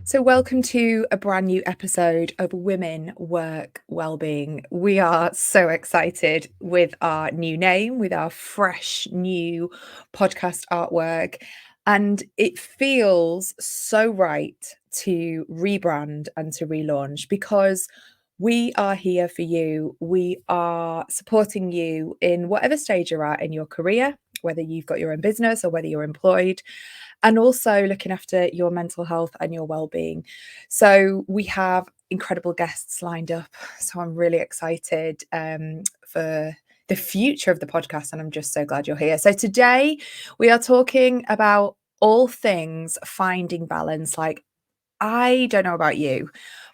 So, welcome to a brand new episode of Women Work Wellbeing. We are so excited with our new name, with our fresh new podcast artwork, and it feels so right to rebrand and to relaunch because we are here for you. We are supporting you in whatever stage you're at in your career, whether you've got your own business or whether you're employed, and also looking after your mental health and your well-being. So we have incredible guests lined up. So I'm really excited for the future of the podcast, and I'm just so glad you're here. So today we are talking about all things finding balance. Like, I don't know about you,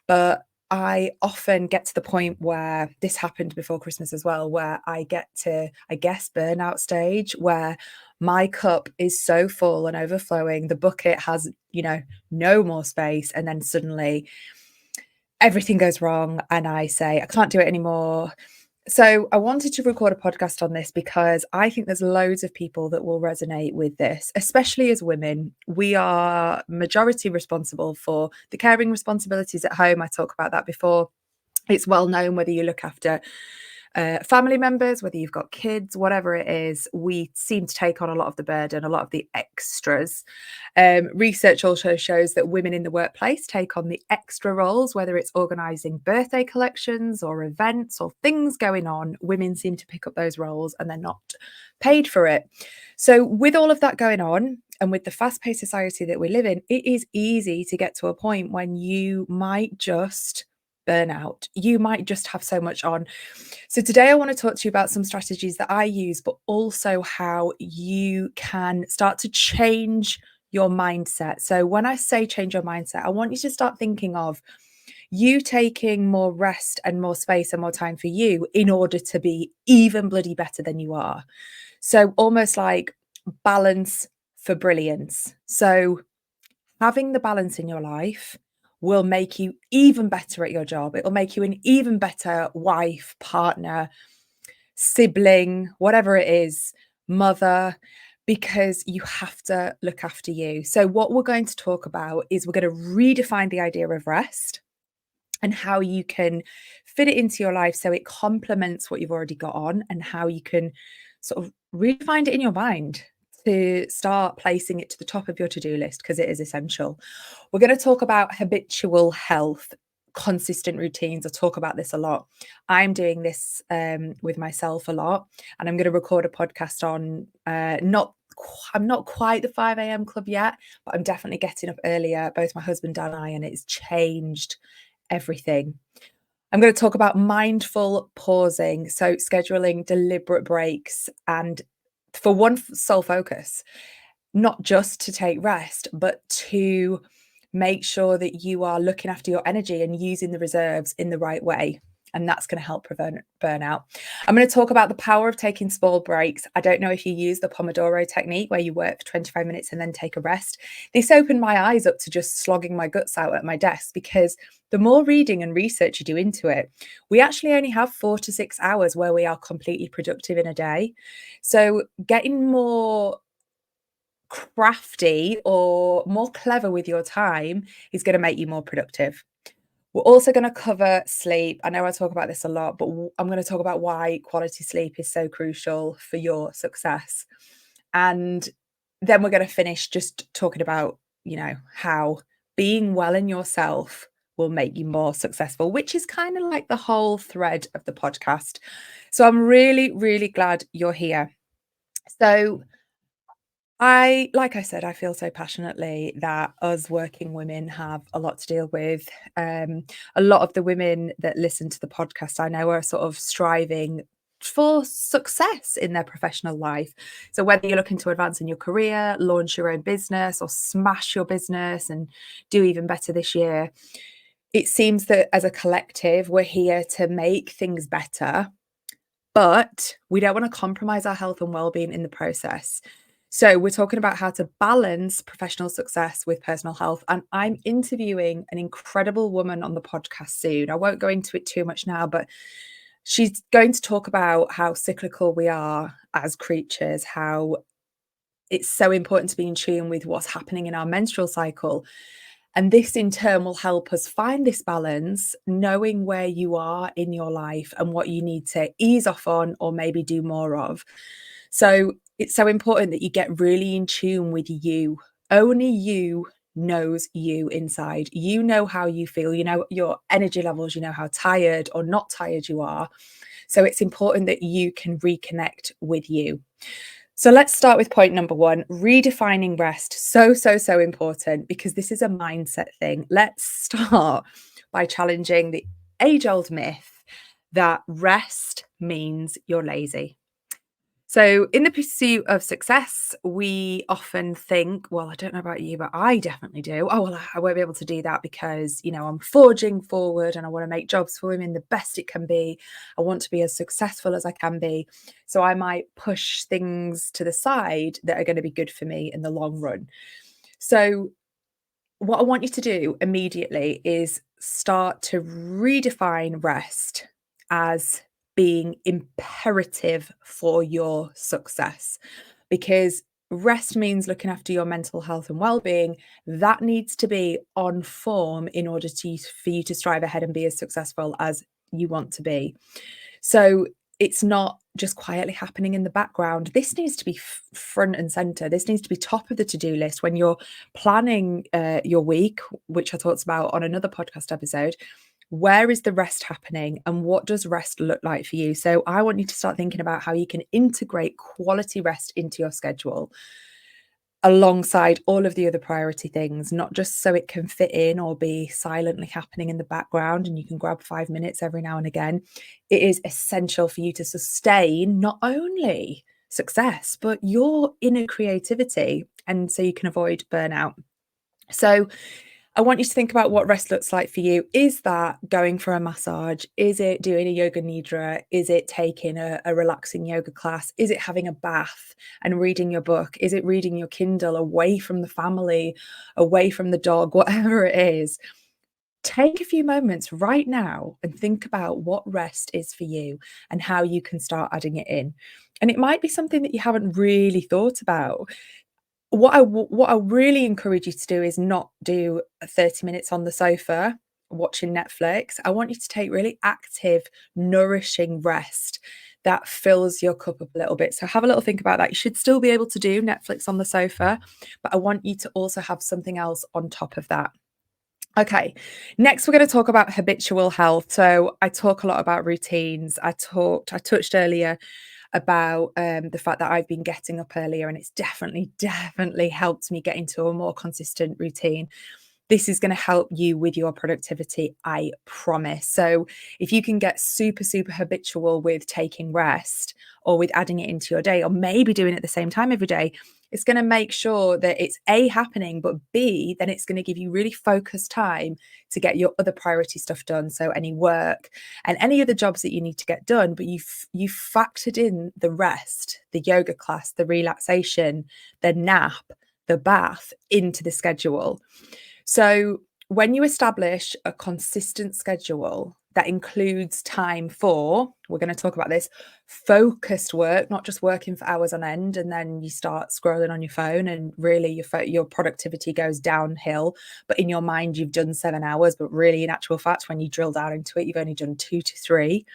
but I often get to the point where this happened before Christmas as well, where I get to, I guess, burnout stage where my cup is so full and overflowing. The bucket has, no more space. And then suddenly everything goes wrong. And I say, I can't do it anymore. So I wanted to record a podcast on this because I think there's loads of people that will resonate with this, especially as women. We are majority responsible for the caring responsibilities at home. I talk about that before. It's well known whether you look after family members, whether you've got kids, whatever it is, we seem to take on a lot of the burden, a lot of the extras. Research also shows that women in the workplace take on the extra roles, whether it's organising birthday collections or events or things going on. Women seem to pick up those roles and they're not paid for it. So with all of that going on, and with the fast-paced society that we live in, it is easy to get to a point when you might just burn out. You might just have so much on. So today I want to talk to you about some strategies that I use, but also how you can start to change your mindset. So when I say change your mindset, I want you to start thinking of you taking more rest and more space and more time for you in order to be even bloody better than you are. So almost like balance for brilliance. So having the balance in your life will make you even better at your job. It will make you an even better wife, partner, sibling, whatever it is, mother, because you have to look after you. So what we're going to talk about is we're going to redefine the idea of rest and how you can fit it into your life so it complements what you've already got on, and how you can sort of redefine it in your mind to start placing it to the top of your to-do list, because it is essential. We're going to talk about habitual health, consistent routines. I talk about this a lot. I'm doing this with myself a lot, and I'm going to record a podcast on I'm not quite the 5 a.m. club yet, but I'm definitely getting up earlier, both my husband and I, and it's changed everything. I'm going to talk about mindful pausing, so scheduling deliberate breaks and for one sole focus, not just to take rest, but to make sure that you are looking after your energy and using the reserves in the right way. And that's going to help prevent burnout. I'm going to talk about the power of taking small breaks. I don't know if you use the Pomodoro technique where you work for 25 minutes and then take a rest. This opened my eyes up to just slogging my guts out at my desk, because the more reading and research you do into it, we actually only have 4 to 6 hours where we are completely productive in a day. So getting more crafty or more clever with your time is going to make you more productive. We're also going to cover sleep. I know I talk about this a lot, but I'm going to talk about why quality sleep is so crucial for your success. And then we're going to finish just talking about, how being well in yourself will make you more successful, which is kind of like the whole thread of the podcast. So I'm really, really glad you're here. So like I said, I feel so passionately that us working women have a lot to deal with. A lot of the women that listen to the podcast, I know, are sort of striving for success in their professional life. So whether you're looking to advance in your career, launch your own business, or smash your business and do even better this year, it seems that as a collective, we're here to make things better, but we don't want to compromise our health and well-being in the process. So we're talking about how to balance professional success with personal health. And I'm interviewing an incredible woman on the podcast soon. I won't go into it too much now, but she's going to talk about how cyclical we are as creatures, how it's so important to be in tune with what's happening in our menstrual cycle, And this in turn will help us find this balance, knowing where you are in your life and what you need to ease off on or maybe do more of. So it's so important that you get really in tune with you. Only you knows you inside. You know how you feel, you know your energy levels, you know how tired or not tired you are. So it's important that you can reconnect with you. So let's start with point number one, redefining rest. So important because this is a mindset thing. Let's start by challenging the age old myth that rest means you're lazy. So, in the pursuit of success, we often think, well, I don't know about you, but I definitely do. Oh, well, I won't be able to do that because, I'm forging forward and I want to make jobs for women the best it can be. I want to be as successful as I can be. So, I might push things to the side that are going to be good for me in the long run. So, what I want you to do immediately is start to redefine rest as being imperative for your success, because rest means looking after your mental health and well-being. That needs to be on form in order for you to strive ahead and be as successful as you want to be. So it's not just quietly happening in the background. This needs to be front and center. This needs to be top of the to-do list when you're planning your week, which I talked about on another podcast episode. Where is the rest happening and what does rest look like for you? So I want you to start thinking about how you can integrate quality rest into your schedule alongside all of the other priority things, not just so it can fit in or be silently happening in the background and you can grab 5 minutes every now and again. It is essential for you to sustain not only success, but your inner creativity. And so you can avoid burnout. So I want you to think about what rest looks like for you. Is that going for a massage? Is it doing a yoga nidra? Is it taking a relaxing yoga class? Is it having a bath and reading your book? Is it reading your Kindle away from the family, away from the dog, whatever it is? Take a few moments right now and think about what rest is for you and how you can start adding it in. And it might be something that you haven't really thought about. What I really encourage you to do is not do 30 minutes on the sofa watching Netflix. I want you to take really active, nourishing rest that fills your cup up a little bit. So have a little think about that. You should still be able to do Netflix on the sofa, but I want you to also have something else on top of that. Okay, next we're going to talk about habitual health. So I talk a lot about routines. I touched earlier about the fact that I've been getting up earlier, and it's definitely helped me get into a more consistent routine. This is going to help you with your productivity, I promise. So if you can get super habitual with taking rest or with adding it into your day, or maybe doing it at the same time every day, it's going to make sure that it's A, happening, but B, then it's going to give you really focused time to get your other priority stuff done. So any work and any other jobs that you need to get done, but you factored in the rest, the yoga class, the relaxation, the nap, the bath into the schedule. So when you establish a consistent schedule that includes time for, we're going to talk about this, focused work, not just working for hours on end, and then you start scrolling on your phone and really your productivity goes downhill. But in your mind, you've done 7 hours, but really in actual fact, when you drill down into it, you've only done 2 to 3.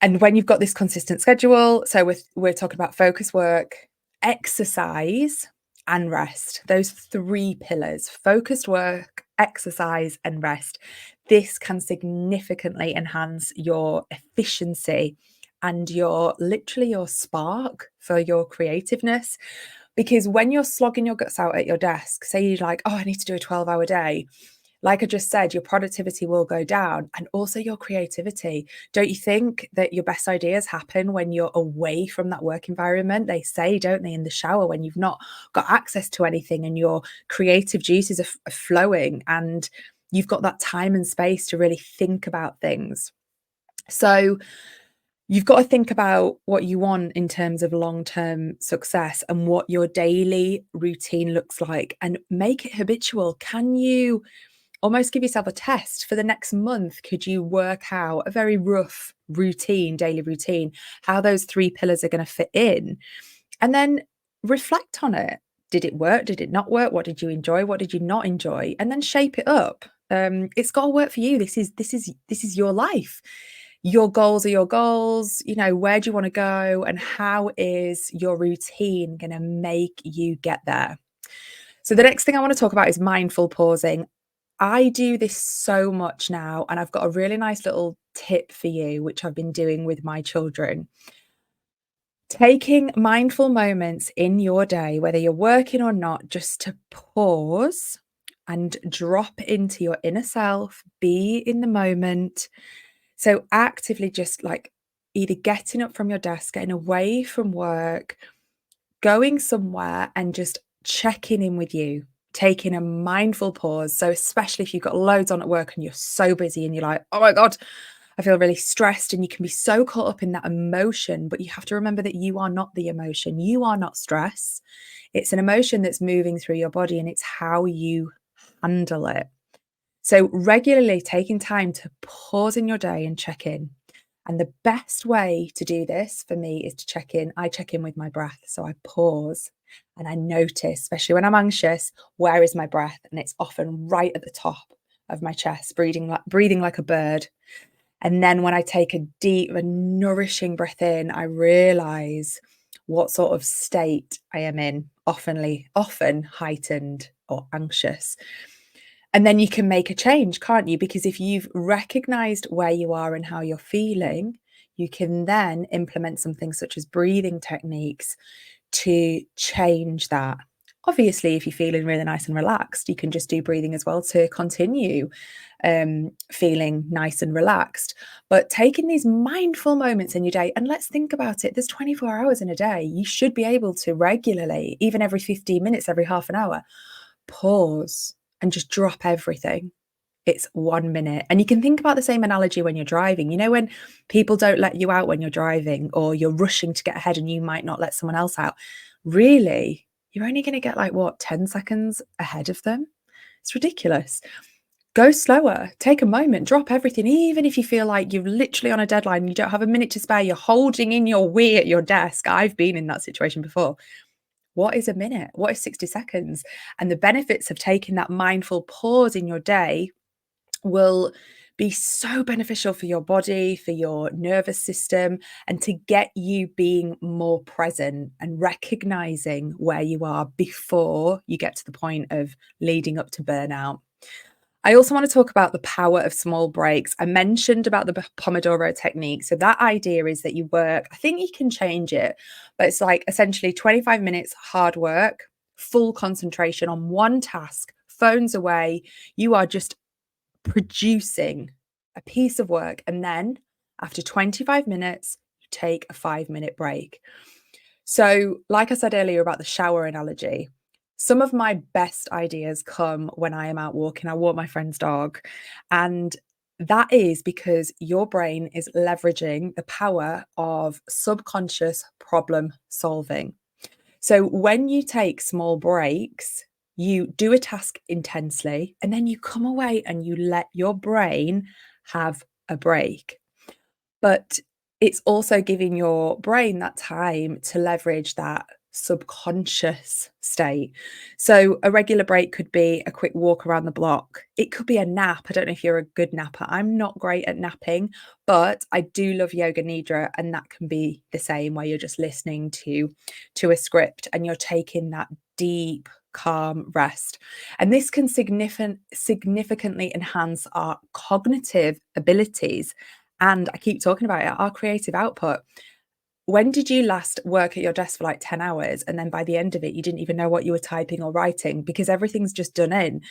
And when you've got this consistent schedule, so we're talking about focus work, exercise, and rest. Those 3 pillars: focused work, exercise, and rest. This can significantly enhance your efficiency and literally your spark for your creativeness. Because when you're slogging your guts out at your desk, say you're like, oh, I need to do a 12-hour day. Like I just said, your productivity will go down and also your creativity. Don't you think that your best ideas happen when you're away from that work environment? They say, don't they, in the shower, when you've not got access to anything and your creative juices are flowing and you've got that time and space to really think about things. So you've got to think about what you want in terms of long-term success and what your daily routine looks like and make it habitual. Can you almost give yourself a test for the next month? Could you work out a very rough routine, daily routine, how those 3 pillars are going to fit in, and then reflect on it? Did it work? Did it not work? What did you enjoy? What did you not enjoy? And then shape it up. It's got to work for you. This is your life. Your goals are your goals. Where do you want to go, and how is your routine going to make you get there? So the next thing I want to talk about is mindful pausing. I do this so much now, and I've got a really nice little tip for you, which I've been doing with my children. Taking mindful moments in your day, whether you're working or not, just to pause and drop into your inner self, be in the moment. So, actively just like either getting up from your desk, getting away from work, going somewhere and just checking in with you, taking a mindful pause. So, especially if you've got loads on at work and you're so busy and you're like, oh my God, I feel really stressed, and you can be so caught up in that emotion, but you have to remember that you are not the emotion. You are not stress. It's an emotion that's moving through your body, and it's how you handle it. So, regularly taking time to pause in your day and check in. And the best way to do this for me is to check in. I check in with my breath. So I pause and I notice, especially when I'm anxious, where is my breath? And it's often right at the top of my chest, breathing like a bird. And then when I take a deep and nourishing breath in, I realize what sort of state I am in, often heightened or anxious. And then you can make a change, can't you? Because if you've recognized where you are and how you're feeling, you can then implement something such as breathing techniques to change that. Obviously, if you're feeling really nice and relaxed, you can just do breathing as well to continue feeling nice and relaxed. But taking these mindful moments in your day, and let's think about it, there's 24 hours in a day. You should be able to regularly, even every 15 minutes, every half an hour, pause and just drop everything. It's 1 minute. And you can think about the same analogy when you're driving. When people don't let you out when you're driving, or you're rushing to get ahead and you might not let someone else out. Really, you're only going to get 10 seconds ahead of them. It's ridiculous. Go slower, take a moment, drop everything. Even if you feel like you're literally on a deadline, you don't have a minute to spare, you're holding in your wee at your desk. I've been in that situation before. What is a minute? What is 60 seconds? And the benefits of taking that mindful pause in your day will be so beneficial for your body, for your nervous system, and to get you being more present and recognizing where you are before you get to the point of leading up to burnout. I also want to talk about the power of small breaks. I mentioned about the Pomodoro technique. So that idea is that you work, I think you can change it, but it's like essentially 25 minutes hard work, full concentration on one task, phones away. You are just producing a piece of work. And then after 25 minutes, you take a 5-minute break. So, like I said earlier about the shower analogy, some of my best ideas come when I am out walking. I walk my friend's dog, and that is because your brain is leveraging the power of subconscious problem solving. So, when you take small breaks, you do a task intensely, and then you come away and you let your brain have a break. But it's also giving your brain that time to leverage that subconscious state. So a regular break could be a quick walk around the block. It could be a nap. I don't know if you're a good napper. I'm not great at napping, but I do love yoga nidra, and that can be the same, where you're just listening to a script and you're taking that deep calm rest. And this can significantly enhance our cognitive abilities, and I keep talking about it, our creative output. When did you last work at your desk for 10 hours, and then by the end of it, you didn't even know what you were typing or writing because everything's just done in?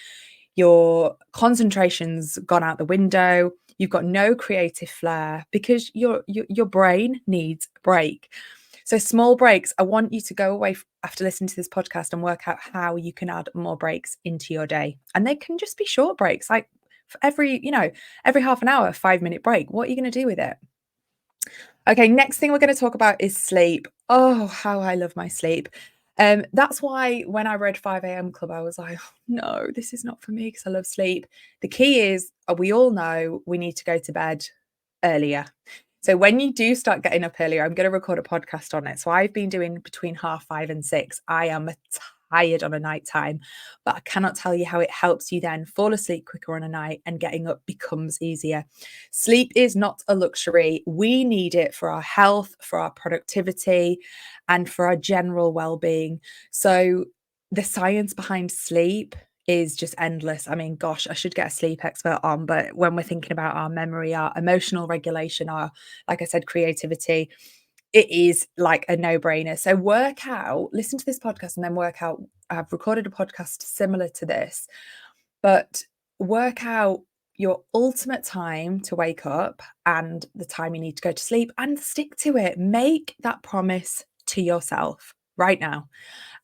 Your concentration's gone out the window. You've got no creative flair because your brain needs a break. So small breaks, I want you to go away after listening to this podcast and work out how you can add more breaks into your day. And they can just be short breaks, like for every half an hour, 5-minute break. What are you going to do with it? Okay, next thing we're going to talk about is sleep. Oh, how I love my sleep. That's why when I read 5 a.m. Club, I was like, oh, no, this is not for me because I love sleep. The key is, we all know we need to go to bed earlier. So when you do start getting up earlier, I'm going to record a podcast on it. So I've been doing between 5:30 and 6. I am a tired on a night time, but I cannot tell you how it helps you then fall asleep quicker on a night and getting up becomes easier. Sleep is not a luxury. We need it for our health, for our productivity, and for our general well-being. So the science behind sleep is just endless. I mean, gosh, I should get a sleep expert on, but when we're thinking about our memory, our emotional regulation, our, like I said, creativity, it is like a no-brainer. So work out, listen to this podcast and then work out. I've recorded a podcast similar to this, but work out your ultimate time to wake up and the time you need to go to sleep and stick to it. Make that promise to yourself right now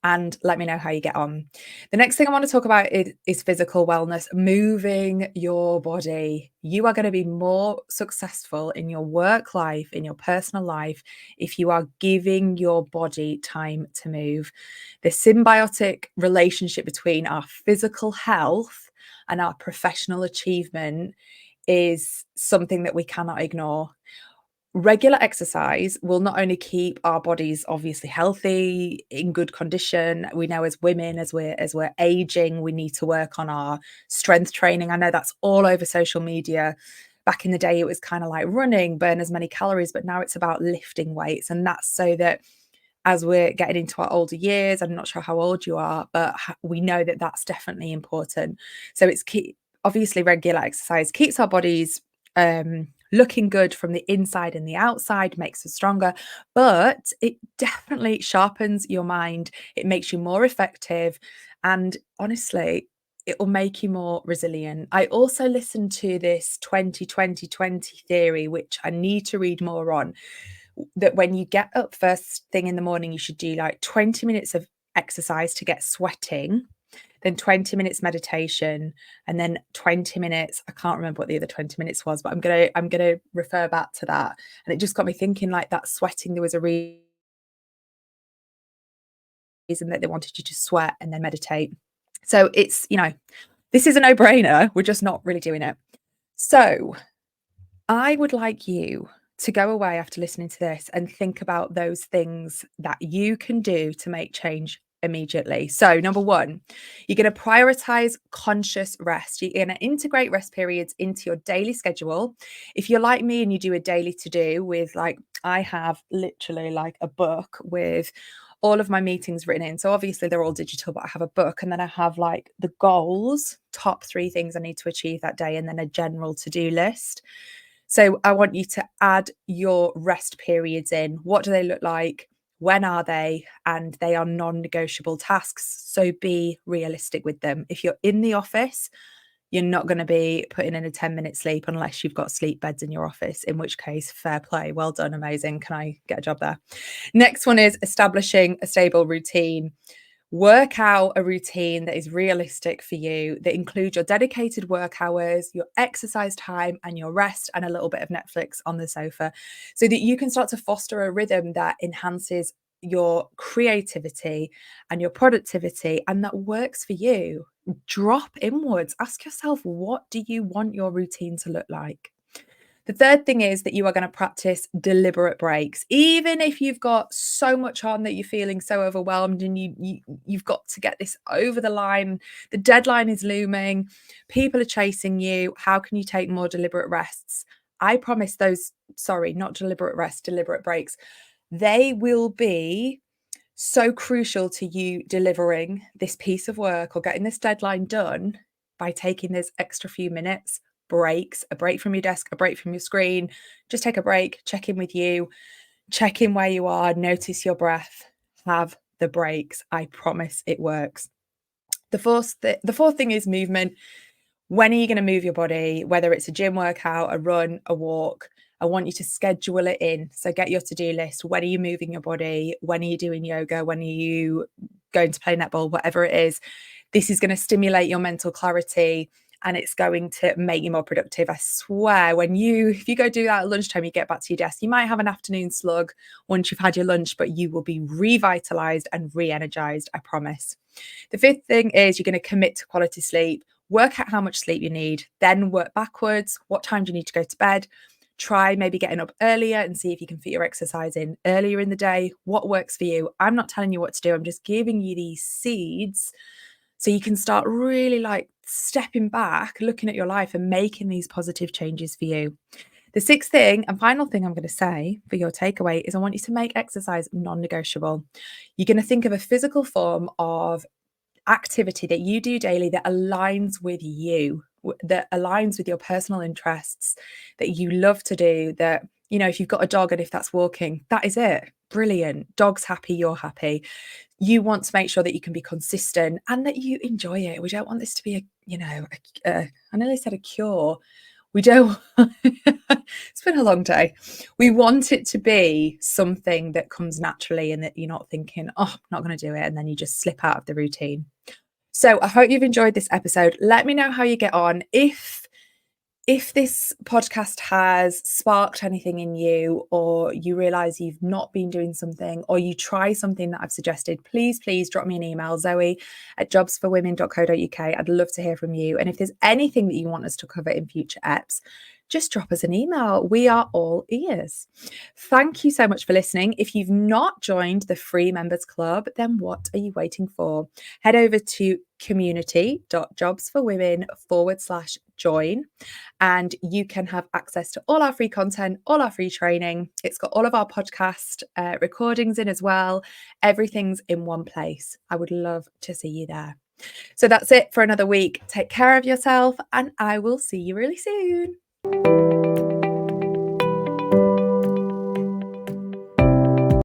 and let me know how you get on. The next thing I want to talk about is physical wellness, moving your body. You are going to be more successful in your work life, in your personal life, if you are giving your body time to move. The symbiotic relationship between our physical health and our professional achievement is something that we cannot ignore. Regular exercise will not only keep our bodies obviously healthy, in good condition. We know as women, as we're aging, we need to work on our strength training. I know that's all over social media. Back in the day, it was kind of like running, burn as many calories, but now it's about lifting weights. And that's so that as we're getting into our older years, I'm not sure how old you are, but we know that that's definitely important. So it's obviously regular exercise keeps our bodies looking good from the inside and the outside, makes us stronger, but it definitely sharpens your mind. It makes you more effective. And honestly, it will make you more resilient. I also listened to this 20-20-20 theory, which I need to read more on, that when you get up first thing in the morning, you should do like 20 minutes of exercise to get sweating, then 20 minutes meditation, and then 20 minutes, I can't remember what the other 20 minutes was, but I'm gonna refer back to that. And it just got me thinking, like, that sweating, there was a reason that they wanted you to sweat and then meditate. So it's, this is a no-brainer. We're just not really doing it. So I would like you to go away after listening to this and think about those things that you can do to make change immediately. So, number one, you're going to prioritize conscious rest. You're going to integrate rest periods into your daily schedule. If you're like me and you do a daily to do with, like, I have literally like a book with all of my meetings written in. So obviously they're all digital, but I have a book and then I have like the goals, top 3 things I need to achieve that day, and then a general to-do list. So I want you to add your rest periods in. What do they look like? When are they? And they are non-negotiable tasks. So be realistic with them. If you're in the office, you're not going to be putting in a 10-minute sleep unless you've got sleep beds in your office, in which case, fair play. Well done. Amazing. Can I get a job there? Next one is establishing a stable routine. Work out a routine that is realistic for you, that includes your dedicated work hours, your exercise time, and your rest, and a little bit of Netflix on the sofa, so that you can start to foster a rhythm that enhances your creativity and your productivity and that works for you. Drop inwards. Ask yourself, what do you want your routine to look like? The third thing is that you are going to practice deliberate breaks. Even if you've got so much on that you're feeling so overwhelmed and you've got to get this over the line, the deadline is looming, people are chasing you, how can you take more deliberate rests? I promise those, sorry, not deliberate rest, deliberate breaks. They will be so crucial to you delivering this piece of work or getting this deadline done by taking this extra few minutes, breaks, a break from your desk, a break from your screen. Just take a break, check in with you, check in where you are, notice your breath, have the breaks. I promise it works. The fourth thing is movement. When are you going to move your body? Whether it's a gym workout, a run, a walk, I want you to schedule it in. So get your to-do list. When are you moving your body? When are you doing yoga? When are you going to play netball? Whatever it is, this is going to stimulate your mental clarity and it's going to make you more productive. I swear, if you go do that at lunchtime, you get back to your desk, you might have an afternoon slug once you've had your lunch, but you will be revitalized and re-energized, I promise. The fifth thing is you're going to commit to quality sleep. Work out how much sleep you need, then work backwards. What time do you need to go to bed? Try maybe getting up earlier and see if you can fit your exercise in earlier in the day. What works for you? I'm not telling you what to do. I'm just giving you these seeds so you can start really like stepping back, looking at your life and making these positive changes for you. The sixth thing and final thing I'm going to say for your takeaway is I want you to make exercise non-negotiable. You're going to think of a physical form of activity that you do daily that aligns with you, that aligns with your personal interests, that you love to do, that, if you've got a dog and if that's walking, that is it. Brilliant. Dog's happy, you're happy. You want to make sure that you can be consistent and that you enjoy it. We don't want this to be I nearly said a cure. We don't, it's been a long day. We want it to be something that comes naturally and that you're not thinking, oh, I'm not going to do it. And then you just slip out of the routine. So I hope you've enjoyed this episode. Let me know how you get on. If this podcast has sparked anything in you, or you realize you've not been doing something, or you try something that I've suggested, please drop me an email, zoe@jobsforwomen.co.uk. I'd love to hear from you. And if there's anything that you want us to cover in future eps, just drop us an email. We are all ears. Thank you so much for listening. If you've not joined the free members club, then what are you waiting for? Head over to community.jobsforwomen/join. And you can have access to all our free content, all our free training. It's got all of our podcast recordings in as well. Everything's in one place. I would love to see you there. So that's it for another week. Take care of yourself, and I will see you really soon.